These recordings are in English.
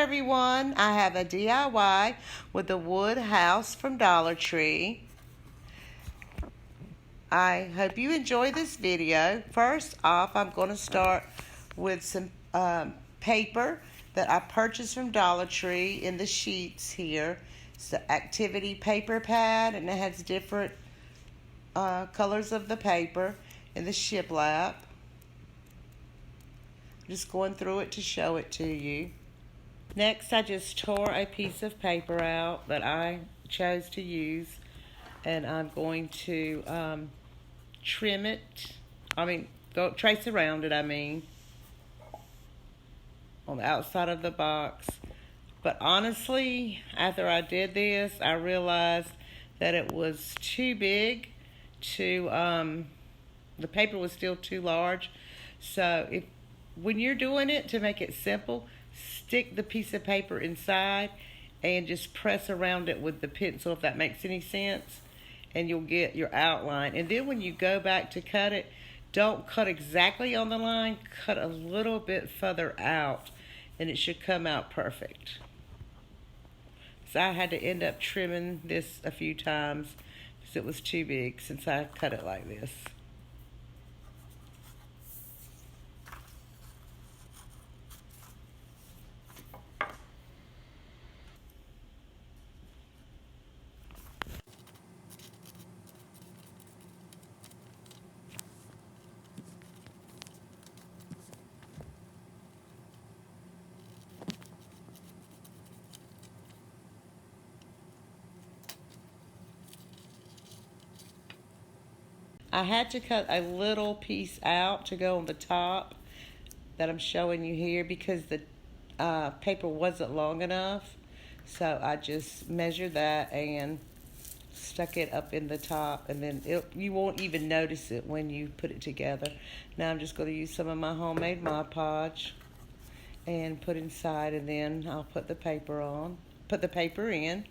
everyone, I have a DIY with a wood house from Dollar Tree. I hope you enjoy this video. First off, I'm going to start with some paper that I purchased from Dollar Tree in the sheets here. It's the activity paper pad, and it has different colors of the paper in the shiplap. I'm just going through it to show it to you. Next, I just tore a piece of paper out that I chose to use, and I'm going to trim it. Go trace around it, on the outside of the box. But honestly, after I did this, I realized that it was too big the paper was still too large. So when you're doing it, to make it simple, stick the piece of paper inside and just press around it with the pencil, if that makes any sense, and you'll get your outline. And then when you go back to cut it, don't cut exactly on the line, cut a little bit further out, and it should come out perfect. So I had to end up trimming this a few times because it was too big since I cut it like this. I had to cut a little piece out to go on the top that I'm showing you here because the paper wasn't long enough. So I just measured that and stuck it up in the top, and then you won't even notice it when you put it together. Now I'm just going to use some of my homemade Mod Podge and put inside, and then I'll put the paper in.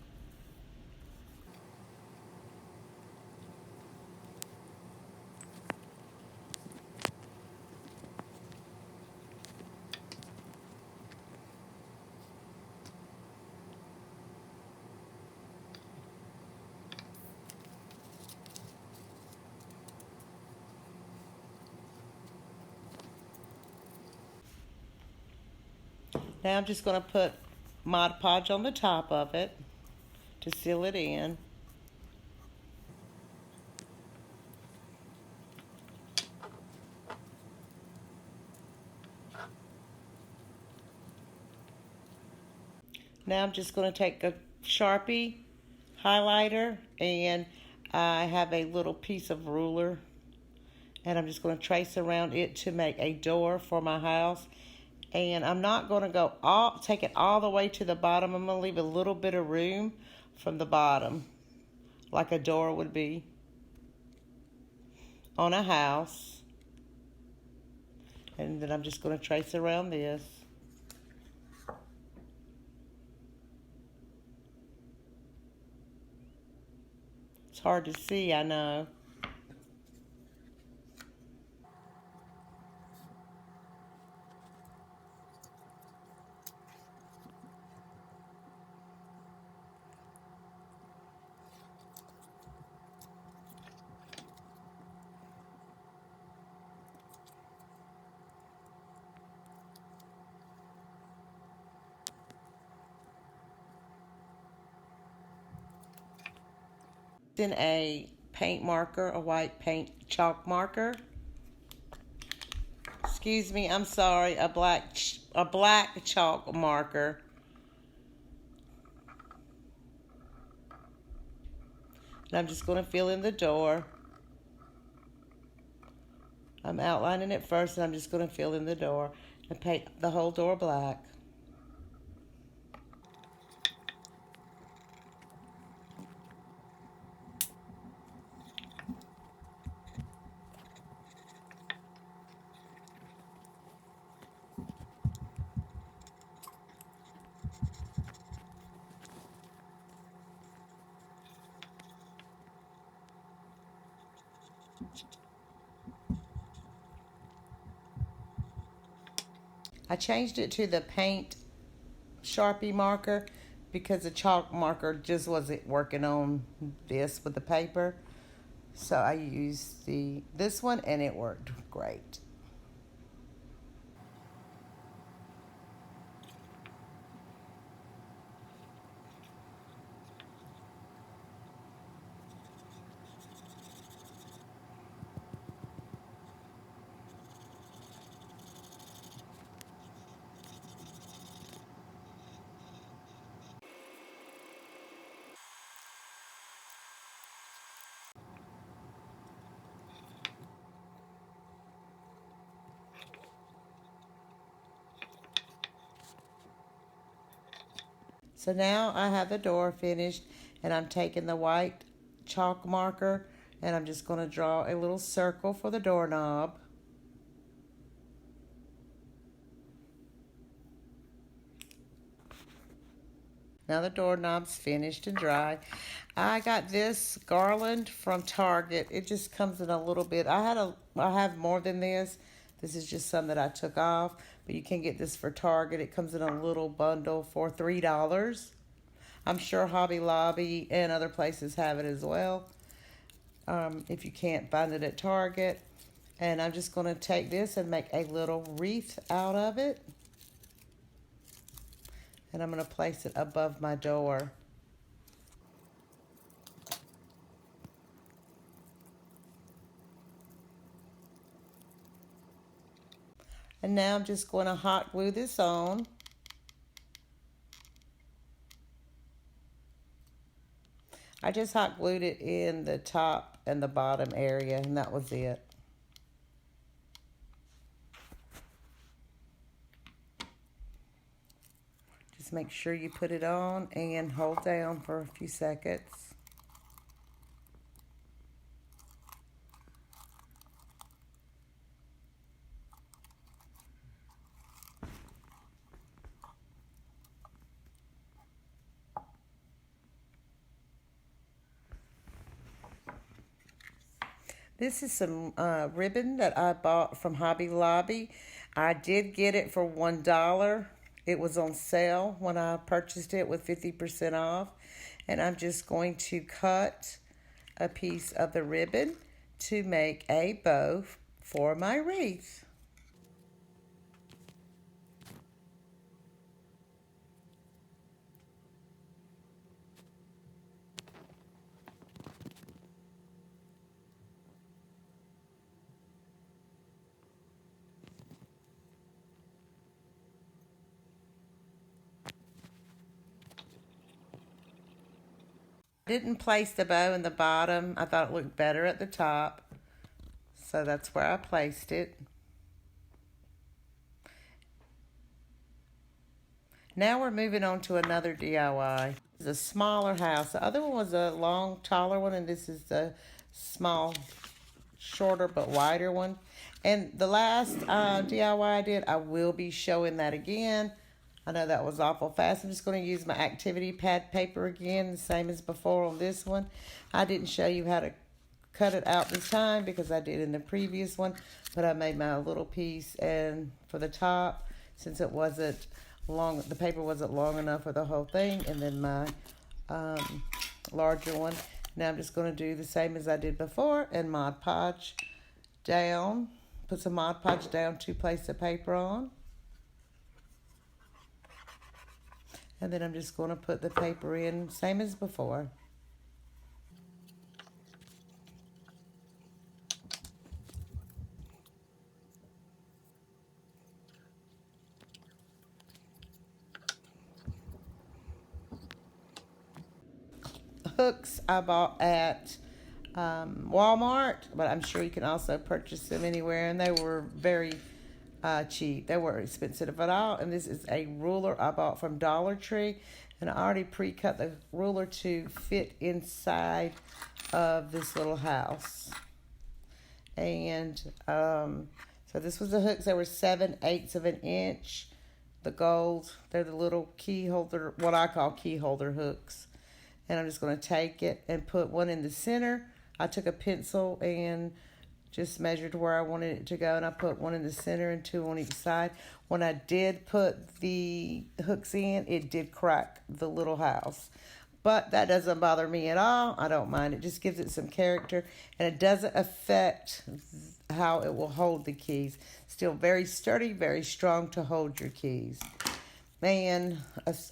Now I'm just going to put Mod Podge on the top of it to seal it in. Now I'm just going to take a Sharpie highlighter, and I have a little piece of ruler, and I'm just going to trace around it to make a door for my house. And I'm not going to take it all the way to the bottom. I'm going to leave a little bit of room from the bottom, like a door would be on a house. And then I'm just going to trace around this. It's hard to see, I know. Then a paint marker, a white paint chalk marker. Excuse me, I'm sorry, a black chalk marker. And I'm just going to fill in the door. I'm outlining it first, and I'm just going to fill in the door and paint the whole door black. I changed it to the paint Sharpie marker because the chalk marker just wasn't working on this with the paper. So I used this one and it worked great. So now I have the door finished and I'm taking the white chalk marker and I'm just going to draw a little circle for the doorknob. Now the doorknob's finished and dry. I got this garland from Target. It just comes in a little bit. I have more than this. This is just some that I took off, but you can get this for Target. It comes in a little bundle for $3. I'm sure Hobby Lobby and other places have it as well. If you can't find it at Target. And I'm just going to take this and make a little wreath out of it. And I'm going to place it above my door. And now I'm just going to hot glue this on. I just hot glued it in the top and the bottom area, and that was it. Just make sure you put it on and hold down for a few seconds. This is some ribbon that I bought from Hobby Lobby. I did get it for $1. It was on sale when I purchased it with 50% off. And I'm just going to cut a piece of the ribbon to make a bow for my wreath. Didn't place the bow in the bottom. I thought it looked better at the top. So that's where I placed it. Now we're moving on to another DIY. It's a smaller house. The other one was a long, taller one, and this is the small, shorter but wider one. And the last DIY I did, I will be showing that again. I know that was awful fast. I'm just going to use my activity pad paper again, the same as before on this one. I didn't show you how to cut it out this time because I did in the previous one, but I made my little piece, and for the top, since it wasn't long, the paper wasn't long enough for the whole thing, and then my larger one. Now I'm just going to do the same as I did before and Mod Podge down. Put some Mod Podge down to place the paper on. And then I'm just going to put the paper in, same as before. Hooks I bought at Walmart, but I'm sure you can also purchase them anywhere, and they were very cheap. They weren't expensive at all. And this is a ruler I bought from Dollar Tree, and I already pre-cut the ruler to fit inside of this little house. And so this was the hooks. They were 7/8 of an inch. The gold, they're the little key holder, what I call key holder hooks. And I'm just going to take it and put one in the center. I took a pencil and just measured where I wanted it to go, and I put one in the center and two on each side. When I did put the hooks in, it did crack the little house. But that doesn't bother me at all. I don't mind. It just gives it some character, and it doesn't affect how it will hold the keys. Still very sturdy, very strong to hold your keys. And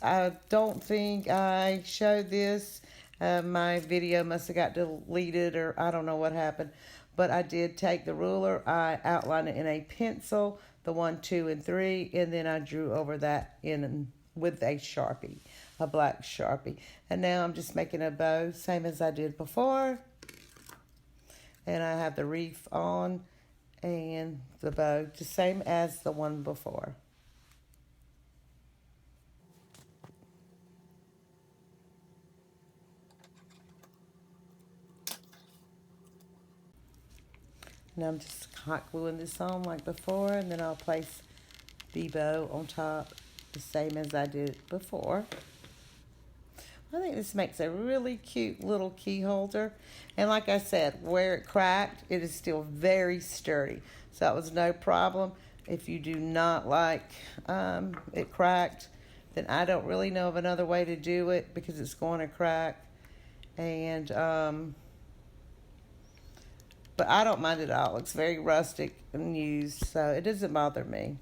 I don't think I showed this. My video must have got deleted, or I don't know what happened. But I did take the ruler. I outlined it in a pencil, the 1, 2, and 3, and then I drew over that in with a Sharpie, a black Sharpie. And now I'm just making a bow, same as I did before. And I have the wreath on and the bow, the same as the one before. Now I'm just hot gluing this on like before, and then I'll place the bow on top the same as I did before. I think this makes a really cute little key holder. And like I said, where it cracked, it is still very sturdy. So that was no problem. If you do not like it cracked, then I don't really know of another way to do it, because it's going to crack. And but I don't mind it at all. It's very rustic and used, so it doesn't bother me.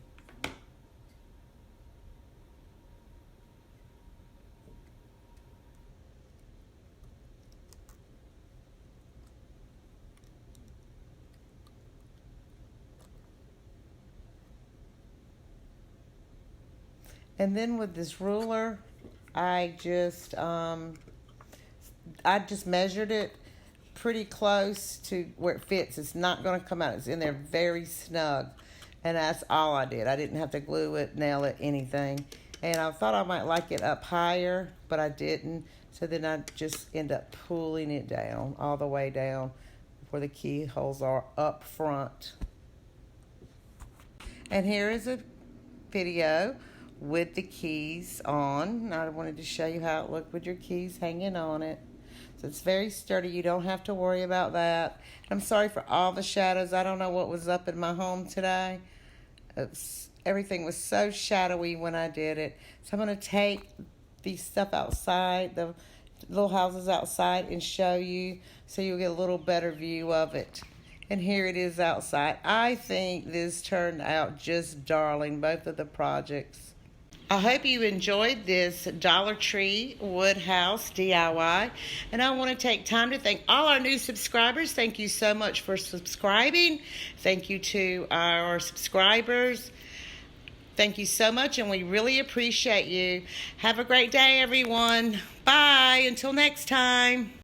And then with this ruler, I just measured it pretty close to where it fits. It's not going to come out. It's in there very snug. And that's all I did. I didn't have to glue it, nail it, anything. And I thought I might like it up higher, but I didn't. So then I just end up pulling it down, all the way down where the keyholes are up front. And here is a video with the keys on. I wanted to show you how it looked with your keys hanging on it. So it's very sturdy. You don't have to worry about that. I'm sorry for all the shadows. I don't know what was up in my home today. Everything was so shadowy when I did it. So I'm going to take the stuff outside, the little houses outside, and show you so you'll get a little better view of it. And here it is outside. I think this turned out just darling, both of the projects. I hope you enjoyed this Dollar Tree wood house DIY. And I want to take time to thank all our new subscribers. Thank you so much for subscribing. Thank you to our subscribers. Thank you so much, and we really appreciate you. Have a great day, everyone. Bye. Until next time.